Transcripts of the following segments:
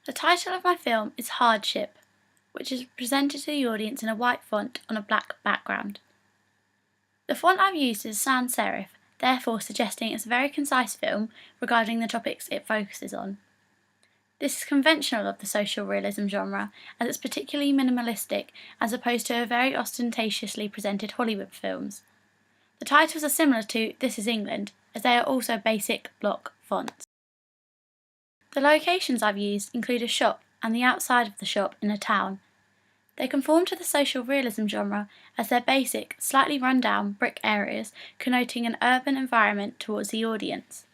The title of my film is Hardship, which is presented to the audience in a white font on a black background. The font I've used is sans serif, therefore suggesting it's a very concise film regarding the topics it focuses on. This is conventional of the social realism genre, as it's particularly minimalistic as opposed to very ostentatiously presented Hollywood films. The titles are similar to This Is England, as they are also basic block fonts. The locations I've used include a shop and the outside of the shop in a town. They conform to the social realism genre as they're basic, slightly run-down brick areas connoting an urban environment towards the audience.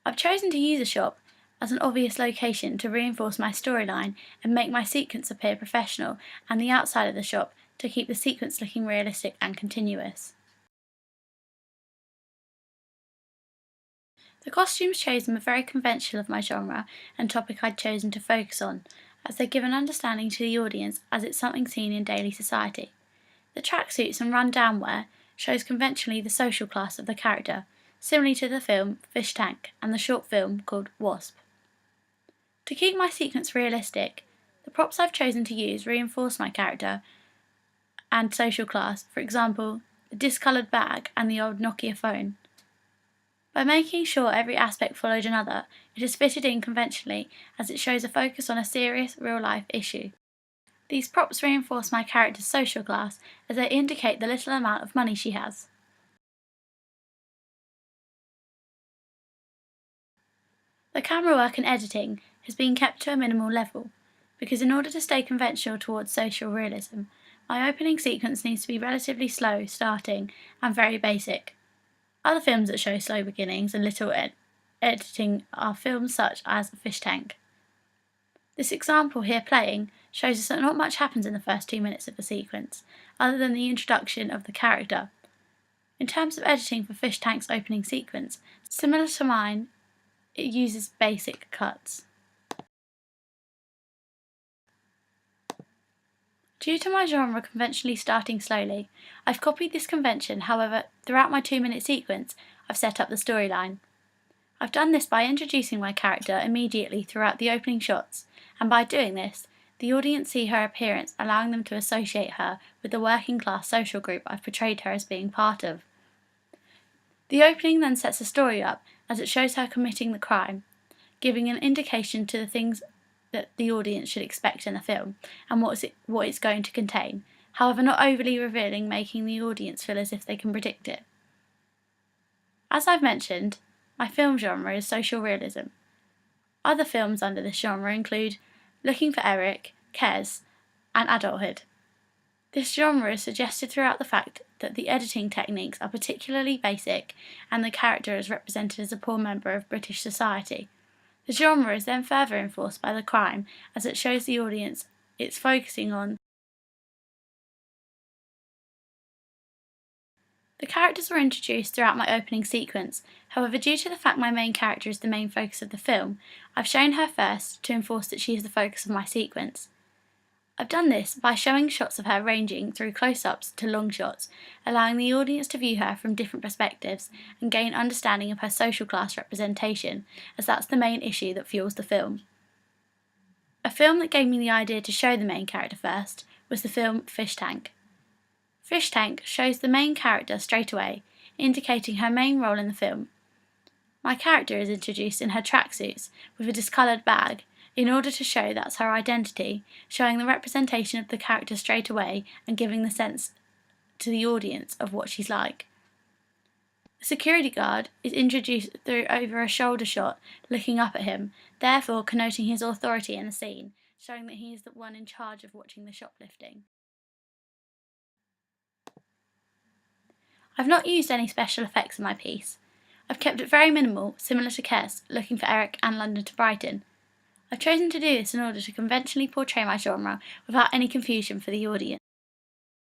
I've chosen to use a shop as an obvious location to reinforce my storyline and make my sequence appear professional, and the outside of the shop to keep the sequence looking realistic and continuous. The costumes chosen were very conventional of my genre and topic I'd chosen to focus on, as they give an understanding to the audience as it's something seen in daily society. The tracksuits and run-down wear shows conventionally the social class of the character, similarly to the film Fish Tank and the short film called Wasp. To keep my sequence realistic, the props I've chosen to use reinforce my character and social class, for example, the discoloured bag and the old Nokia phone. By making sure every aspect followed another, it is fitted in conventionally as it shows a focus on a serious, real-life issue. These props reinforce my character's social class as they indicate the little amount of money she has. The camera work and editing has been kept to a minimal level, because in order to stay conventional towards social realism, my opening sequence needs to be relatively slow starting and very basic. Other films that show slow beginnings and little editing are films such as Fish Tank. This example here playing shows us that not much happens in the first 2 minutes of the sequence, other than the introduction of the character. In terms of editing for Fish Tank's opening sequence, similar to mine, it uses basic cuts. Due to my genre conventionally starting slowly, I've copied this convention, however, throughout my 2-minute sequence, I've set up the storyline. I've done this by introducing my character immediately throughout the opening shots, and by doing this, the audience see her appearance, allowing them to associate her with the working class social group I've portrayed her as being part of. The opening then sets the story up as it shows her committing the crime, giving an indication to the things that the audience should expect in the film and what it's going to contain, however not overly revealing, making the audience feel as if they can predict it. As I've mentioned, my film genre is social realism. Other films under this genre include Looking for Eric, Kes, and Adulthood. This genre is suggested throughout the fact that the editing techniques are particularly basic and the character is represented as a poor member of British society. The genre is then further enforced by the crime as it shows the audience it's focusing on. The characters were introduced throughout my opening sequence, however due to the fact my main character is the main focus of the film, I've shown her first to enforce that she is the focus of my sequence. I've done this by showing shots of her ranging through close-ups to long shots, allowing the audience to view her from different perspectives and gain understanding of her social class representation, as that's the main issue that fuels the film. A film that gave me the idea to show the main character first was the film Fish Tank. Fish Tank shows the main character straight away, indicating her main role in the film. My character is introduced in her tracksuits with a discoloured bag, in order to show that's her identity, showing the representation of the character straight away and giving the sense to the audience of what she's like. The security guard is introduced through over a shoulder shot looking up at him, therefore connoting his authority in the scene, showing that he is the one in charge of watching the shoplifting. I've not used any special effects in my piece. I've kept it very minimal, similar to Kes, Looking for Eric and London to Brighton. I've chosen to do this in order to conventionally portray my genre without any confusion for the audience.